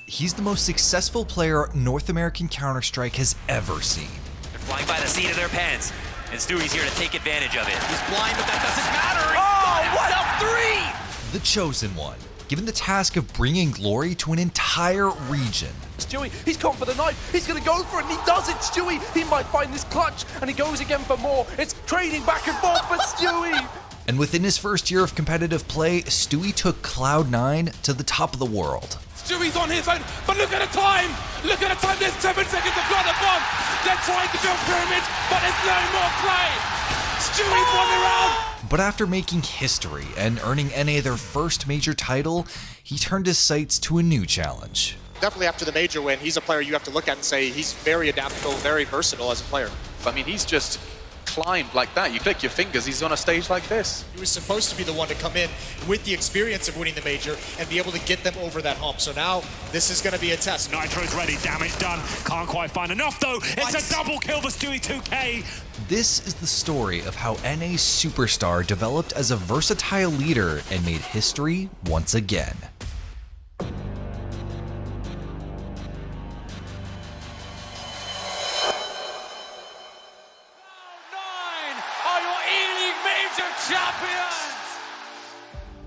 he's the most successful player North American Counter-Strike has ever seen. They're flying by the seat of their pants, and Stewie's here to take advantage of it. He's blind, but that doesn't matter. Oh, what? 3! The Chosen One, given the task of bringing glory to an entire region. Stewie, he's gone for the knife. He's going to go for it, and he does it, Stewie. He might find this clutch, and he goes again for more. It's trading back and forth, but Stewie. And within his first year of competitive play, Stewie took Cloud9 to the top of the world. Stewie's on his own, but look at the time. Look at the time. There's 7 seconds to blow the bomb. They're trying to build pyramids, but there's no more play. Stewie's won the round. But after making history and earning NA their first major title, he turned his sights to a new challenge. Definitely after the major win, he's a player you have to look at and say he's very adaptable, very versatile as a player. I mean, he's just climbed like that. You click your fingers, he's on a stage like this. He was supposed to be the one to come in with the experience of winning the major and be able to get them over that hump. So now this is going to be a test. Nitro's ready, damage done. Can't quite find enough though. It's a double kill for Stewie2K. This is the story of how NA's superstar developed as a versatile leader and made history once again.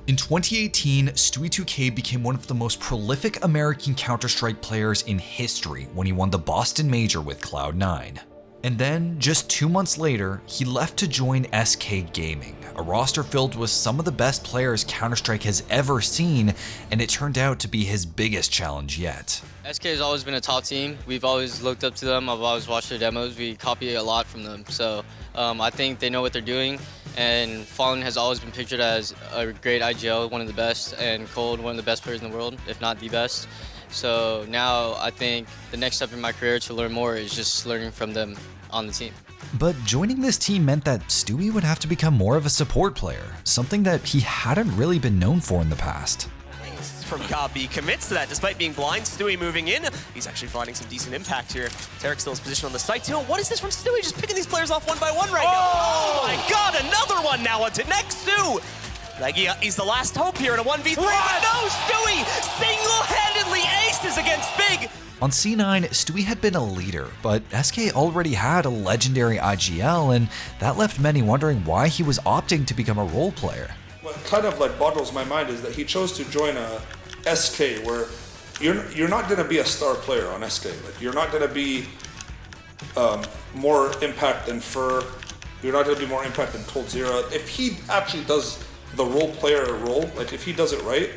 In 2018, Stewie2K became one of the most prolific American Counter-Strike players in history when he won the Boston Major with Cloud9. And then, just 2 months later, he left to join SK Gaming, a roster filled with some of the best players Counter-Strike has ever seen, and it turned out to be his biggest challenge yet. SK has always been a top team. We've always looked up to them. I've always watched their demos. We copy a lot from them. So I think they know what they're doing. And Fallen has always been pictured as a great IGL, one of the best, and Cold, one of the best players in the world, if not the best. So now I think the next step in my career to learn more is just learning from them on the team. But joining this team meant that Stewie would have to become more of a support player, something that he hadn't really been known for in the past. From Gabi commits to that despite being blind. Stewie moving in. He's actually finding some decent impact here. Tarek still his position on the site. You know, what is this from Stewie? Just picking these players off one by one right now. Oh my god, another one now onto next two. Like he's the last hope here in a 1v3. But no, Stewie single-handedly aces against Big. On C9, Stewie had been a leader, but SK already had a legendary IGL, and that left many wondering why he was opting to become a role player. What kind of like boggles my mind is that he chose to join a SK where you're not going to be a star player on SK. Like you're not going to be more impact than Fur. You're not going to be more impact than Cold Zero. If he actually does the role player role, like if he does it right,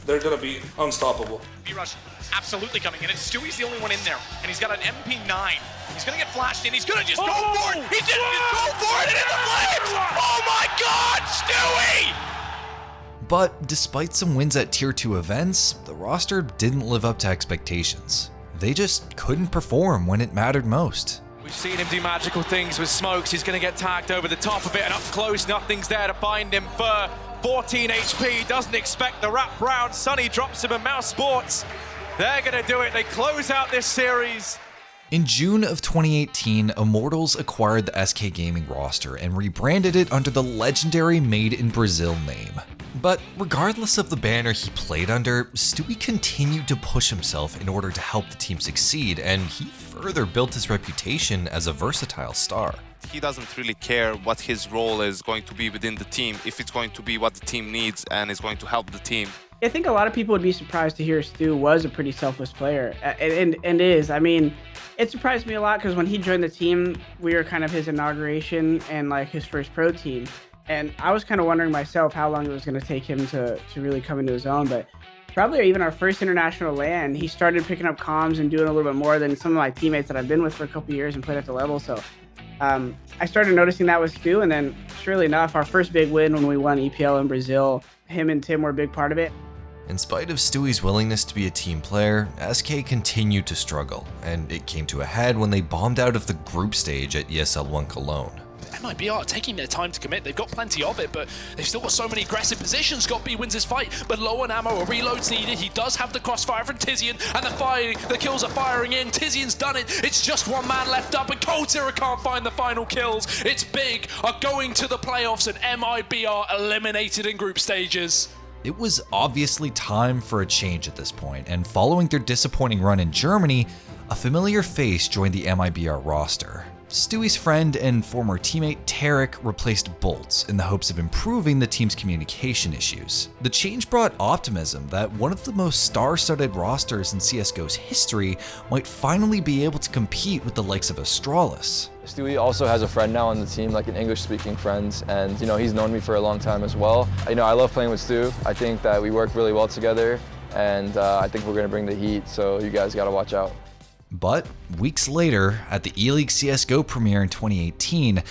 they're going to be unstoppable. B-Rush absolutely coming in, and Stewie's the only one in there, and he's got an MP9. He's going to get flashed in. He's going to just go for it. He didn't just go for it, and in the flames. Oh my god, Stewie! But despite some wins at Tier 2 events, the roster didn't live up to expectations. They just couldn't perform when it mattered most. We've seen him do magical things with smokes. He's going to get tagged over the top of it, and up close, nothing's there to find him. For 14 HP, doesn't expect the wrap round. Sunny drops him, and Mouse Sports, they're going to do it. They close out this series. In June of 2018, Immortals acquired the SK Gaming roster and rebranded it under the legendary Made in Brazil name. But regardless of the banner he played under, Stewie continued to push himself in order to help the team succeed, and he further built his reputation as a versatile star. He doesn't really care what his role is going to be within the team, if it's going to be what the team needs and is going to help the team. I think a lot of people would be surprised to hear Stu was a pretty selfless player, and is. I mean, it surprised me a lot because when he joined the team, we were kind of his inauguration and like his first pro team. And I was kind of wondering myself how long it was going to take him to really come into his own. But probably even our first international LAN, he started picking up comms and doing a little bit more than some of my teammates that I've been with for a couple of years and played at the level. So I started noticing that with Stu. And then surely enough, our first big win when we won EPL in Brazil, him and Tim were a big part of it. In spite of Stewie's willingness to be a team player, SK continued to struggle, and it came to a head when they bombed out of the group stage at ESL 1 Cologne. MIB are taking their time to commit. They've got plenty of it, but they've still got so many aggressive positions. Scott B wins his fight, but low on ammo, a reload's needed. He does have the crossfire from Tizian, and the kills are firing in. Tizian's done it. It's just one man left up, and Cold Zero can't find the final kills. It's Big are going to the playoffs, and MIB are eliminated in group stages. It was obviously time for a change at this point, and following their disappointing run in Germany, a familiar face joined the MIBR roster. Stewie's friend and former teammate Tarek replaced Bolts in the hopes of improving the team's communication issues. The change brought optimism that one of the most star-studded rosters in CSGO's history might finally be able to compete with the likes of Astralis. Stewie also has a friend now on the team, like an English-speaking friend, and he's known me for a long time as well. I love playing with Stu. I think that we work really well together, and I think we're going to bring the heat, so you guys got to watch out. But weeks later, at the E-League CSGO premiere in 2018,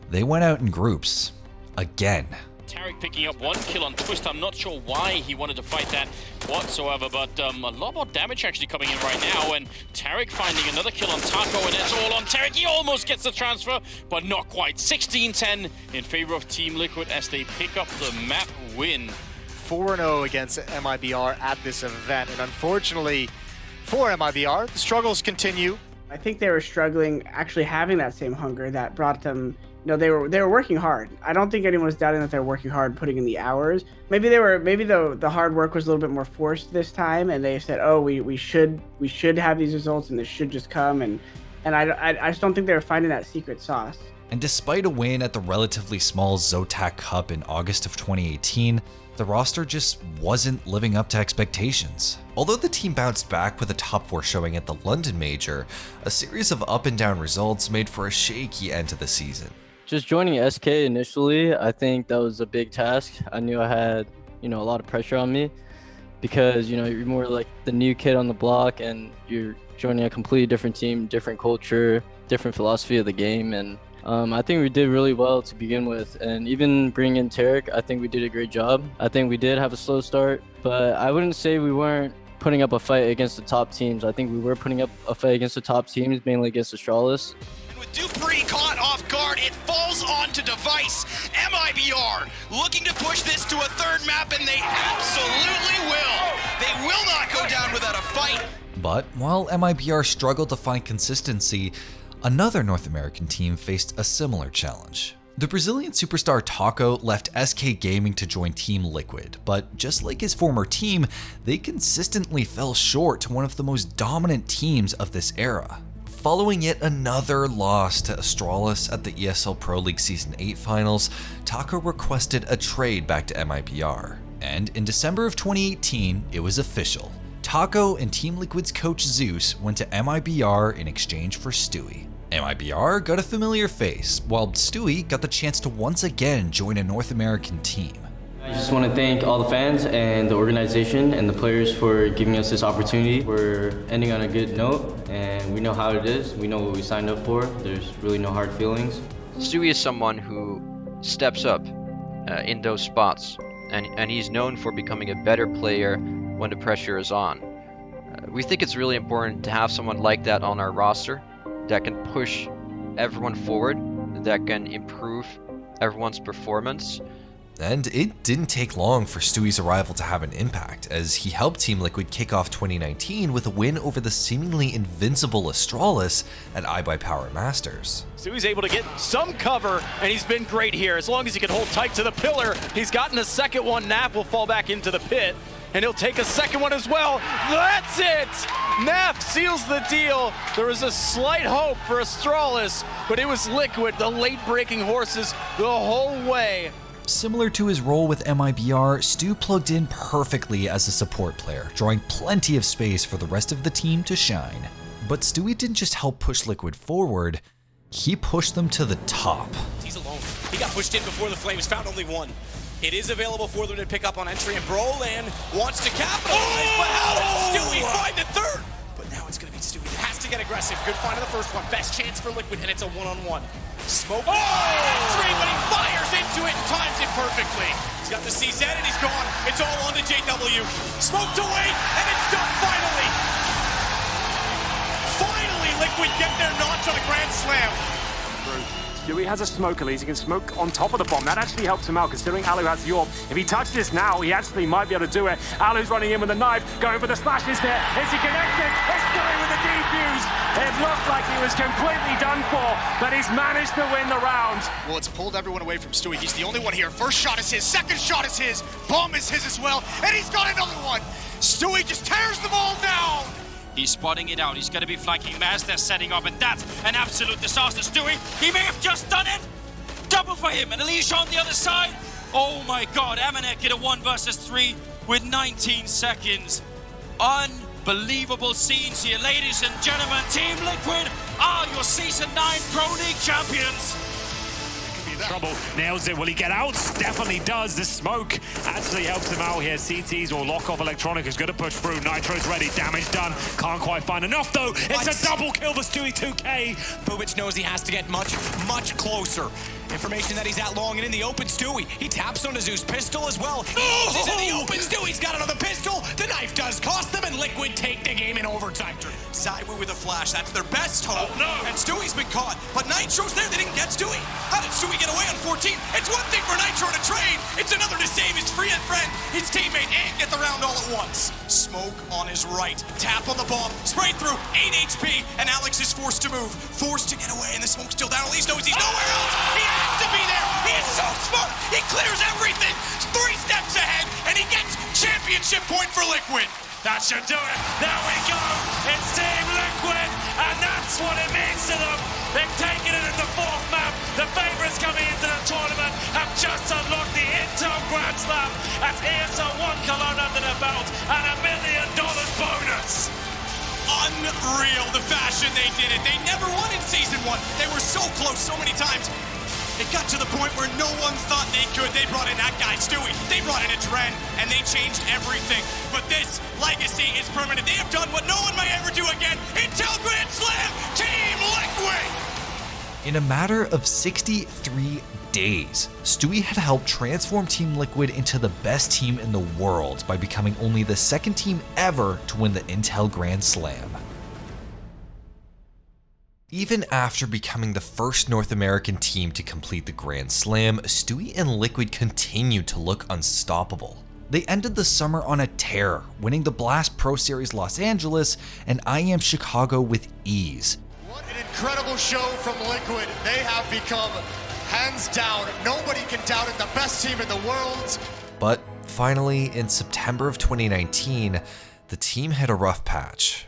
they went out in groups. Again. Tarek picking up 1 kill on Twist. I'm not sure why he wanted to fight that whatsoever, but a lot more damage actually coming in right now, and Tarek finding another kill on Taco, and it's all on Tarek. He almost gets the transfer, but not quite. 16-10 in favor of Team Liquid as they pick up the map win. 4-0 against MIBR at this event, and unfortunately for MIBR, the struggles continue. I think they were struggling actually having that same hunger that brought them, they were working hard. I don't think anyone was doubting that they were working hard, putting in the hours. Maybe the hard work was a little bit more forced this time, and they said, oh, we should have these results and this should just come, and I just don't think they were finding that secret sauce. And despite a win at the relatively small Zotac Cup in August of 2018, the roster just wasn't living up to expectations. Although the team bounced back with a top 4 showing at the London Major, a series of up and down results made for a shaky end to the season. Just joining SK initially, I think that was a big task. I knew I had, a lot of pressure on me because, you're more like the new kid on the block and you're joining a completely different team, different culture, different philosophy of the game, and I think we did really well to begin with, and even bringing in Tarek, I think we did a great job. I think we did have a slow start, but I wouldn't say we weren't putting up a fight against the top teams. I think we were putting up a fight against the top teams, mainly against Astralis. And with Dupree caught off guard, it falls onto Device. MIBR looking to push this to a third map, and they absolutely will. They will not go down without a fight. But while MIBR struggled to find consistency, another North American team faced a similar challenge. The Brazilian superstar Taco left SK Gaming to join Team Liquid, but just like his former team, they consistently fell short to one of the most dominant teams of this era. Following yet another loss to Astralis at the ESL Pro League Season 8 finals, Taco requested a trade back to MIBR. And in December of 2018, it was official. Taco and Team Liquid's coach Zeus went to MIBR in exchange for Stewie. MIBR got a familiar face, while Stewie got the chance to once again join a North American team. I just want to thank all the fans and the organization and the players for giving us this opportunity. We're ending on a good note, and we know how it is. We know what we signed up for. There's really no hard feelings. Stewie is someone who steps up in those spots, and he's known for becoming a better player when the pressure is on. We think it's really important to have someone like that on our roster that can push everyone forward, that can improve everyone's performance. And it didn't take long for Stewie's arrival to have an impact, as he helped Team Liquid kick off 2019 with a win over the seemingly invincible Astralis at iBuyPower Masters. Stewie's able to get some cover, and he's been great here. As long as he can hold tight to the pillar, he's gotten a second one. Naf will fall back into the pit, and he'll take a second one as well. That's it! Naf seals the deal. There was a slight hope for Astralis, but it was Liquid, the late-breaking horses, the whole way. Similar to his role with MIBR, Stu plugged in perfectly as a support player, drawing plenty of space for the rest of the team to shine. But Stewie didn't just help push Liquid forward, he pushed them to the top. He's alone. He got pushed in before the Flames found only one. It is available for them to pick up on entry, and Brolan wants to capitalize, but how does Stewie find the third? But now it's going to be Stewie. He has to get aggressive. Good find on the first one. Best chance for Liquid, and it's a one-on-one. Smoke entry, but he fires into it and times it perfectly. He's got the CZ, and he's gone. It's all on to JW. Smoked away, and it's done finally. Finally, Liquid get their notch on a Grand Slam. Stewie has a smoke at least. He can smoke on top of the bomb. That actually helps him out, considering Alu has the orb. If he touches this now, he actually might be able to do it. Alu's running in with the knife, going for the slashes there. Is he connected? It's Stewie with the defuse. It looked like he was completely done for, but he's managed to win the round. Well, it's pulled everyone away from Stewie. He's the only one here. First shot is his, second shot is his, bomb is his as well, and he's got another one. Stewie just tears them all down. He's spotting it out. He's going to be flanking Maz. They're setting up, and that's an absolute disaster. Stewie, he may have just done it. Double for him, and Alicia on the other side. Oh my God, Amanek in a 1 versus 3 with 19 seconds. Unbelievable scenes here, ladies and gentlemen. Team Liquid are your Season 9 Pro League champions. Trouble, nails it. Will he get out? Definitely does. The smoke actually helps him out here. CTs or lock off Electronic is going to push through. Nitro's ready. Damage done. Can't quite find enough though. It's a double kill for Stewie2K. Bubich knows he has to get much closer. Information that he's at long and in the open. Stewie, he taps onto Zeus' pistol as well. He's in the open. Stewie's got another pistol. The knife does cost them, and Liquid take the game in overtime. Sideway with a flash. That's their best hope. Oh, no. And Stewie's been caught. But Nitro's there. They didn't get Stewie. How did Stewie get away on 14? It's one thing for Nitro to trade. It's another to save his friend, his teammate, and get the round all at once. Smoke on his right. Tap on the bomb. Spray through. 8 HP. And Alex is forced to move. Forced to get away. And the smoke's still down. At least knows he's nowhere else. He has to be there. He is so smart. He clears everything. 3 steps ahead. And he gets championship point for Liquid. That should do it. There we go. It's Team Liquid, and that's what it means to them. They've taken it in the 4th map. The favourites coming into the tournament have just unlocked the Intel Grand Slam as ESL 1 Cologne under their belt and $1 million bonus. Unreal, the fashion they did it. They never won in Season 1. They were so close so many times. It got to the point where no one thought they could. They brought in that guy, Stewie. They brought in a Dren, and they changed everything. But this legacy is permanent. They have done what no one may ever do again. Intel Grand Slam, Team Liquid! In a matter of 63 days, Stewie had helped transform Team Liquid into the best team in the world by becoming only the 2nd team ever to win the Intel Grand Slam. Even after becoming the first North American team to complete the Grand Slam, Stewie and Liquid continued to look unstoppable. They ended the summer on a tear, winning the Blast Pro Series Los Angeles and IEM Chicago with ease. What an incredible show from Liquid. They have become, hands down, nobody can doubt it, the best team in the world. But finally, in September of 2019, the team hit a rough patch.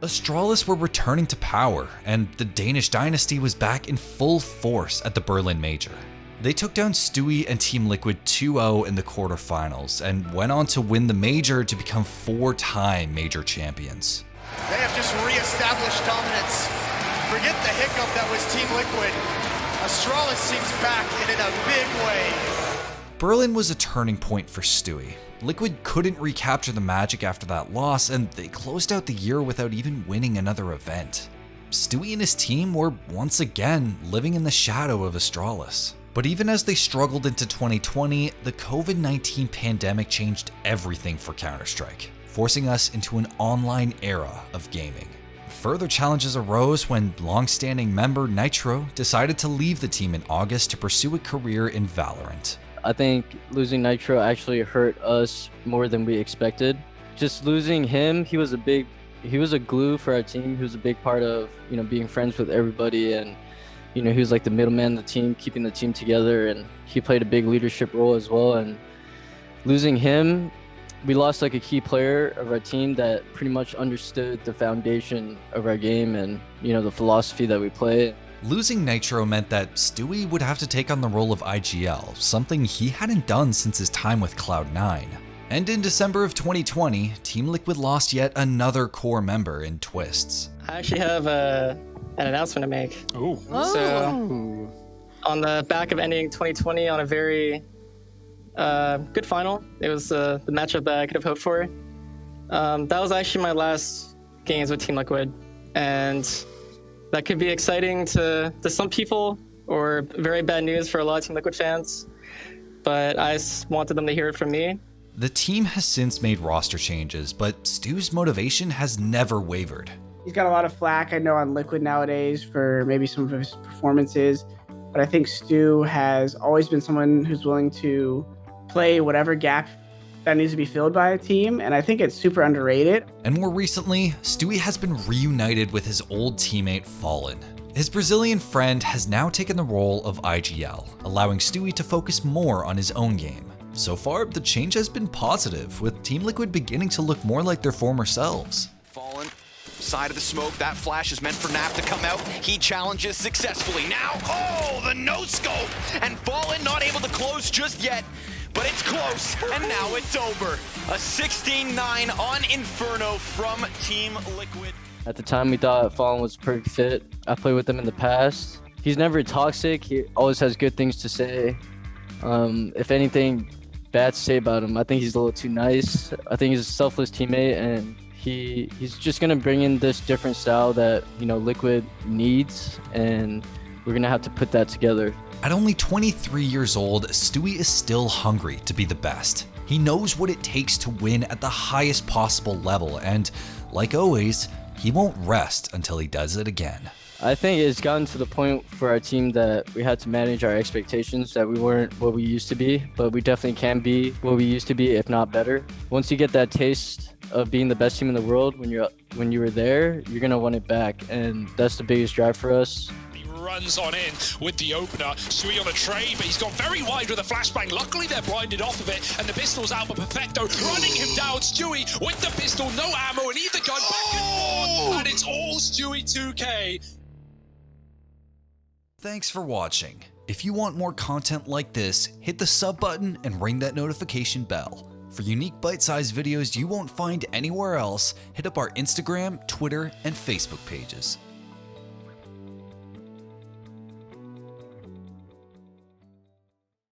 Astralis were returning to power, and the Danish dynasty was back in full force at the Berlin Major. They took down Stewie and Team Liquid 2-0 in the quarterfinals, and went on to win the Major to become 4-time Major champions. They have just re-established dominance. Forget the hiccup that was Team Liquid. Astralis seems back and in a big way. Berlin was a turning point for Stewie. Liquid couldn't recapture the magic after that loss, and they closed out the year without even winning another event. Stewie and his team were once again living in the shadow of Astralis. But even as they struggled into 2020, the COVID-19 pandemic changed everything for Counter-Strike, forcing us into an online era of gaming. Further challenges arose when long-standing member Nitro decided to leave the team in August to pursue a career in Valorant. I think losing Nitro actually hurt us more than we expected. Just losing him, he was a glue for our team. He was a big part of, being friends with everybody, and he was like the middleman of the team, keeping the team together, and he played a big leadership role as well. And losing him, we lost like a key player of our team that pretty much understood the foundation of our game and, the philosophy that we play. Losing Nitro meant that Stewie would have to take on the role of IGL, something he hadn't done since his time with Cloud9. And in December of 2020, Team Liquid lost yet another core member in Twists. I actually have an announcement to make. Ooh. So, on the back of ending 2020 on a very good final, it was the matchup that I could have hoped for. That was actually my last games with Team Liquid, and that could be exciting to some people, or very bad news for a lot of Team Liquid fans, but I just wanted them to hear it from me. The team has since made roster changes, but Stu's motivation has never wavered. He's got a lot of flack, I know, on Liquid nowadays for maybe some of his performances, but I think Stu has always been someone who's willing to play whatever gap that needs to be filled by a team, and I think it's super underrated. And more recently, Stewie has been reunited with his old teammate Fallen. His Brazilian friend has now taken the role of IGL, allowing Stewie to focus more on his own game. So far, the change has been positive, with Team Liquid beginning to look more like their former selves. Fallen, side of the smoke, that flash is meant for Naf to come out. He challenges successfully. Now, oh, the no-scope! And Fallen not able to close just yet, but it's close, and now it's over. A 16-9 on Inferno from Team Liquid. At the time, we thought Fallen was a perfect fit. I played with him in the past. He's never toxic. He always has good things to say. If anything bad to say about him, I think he's a little too nice. I think he's a selfless teammate, and he's just gonna bring in this different style that, you know, Liquid needs, and we're gonna have to put that together. At only 23 years old, Stewie is still hungry to be the best. He knows what it takes to win at the highest possible level, and like always, he won't rest until he does it again. I think it's gotten to the point for our team that we had to manage our expectations, that we weren't what we used to be, but we definitely can be what we used to be, if not better. Once you get that taste of being the best team in the world when you were there, you're gonna want it back, and that's the biggest drive for us. Runs on in with the opener. Stewie on a trade, but he's gone very wide with a flashbang. Luckily, they're blinded off of it, and the pistol's out for Perfecto, running him down. Stewie with the pistol, no ammo in either gun, back and forth, and it's all Stewie2K. Thanks for watching. If you want more content like this, hit the sub button and ring that notification bell. For unique bite-sized videos you won't find anywhere else, hit up our Instagram, Twitter, and Facebook pages.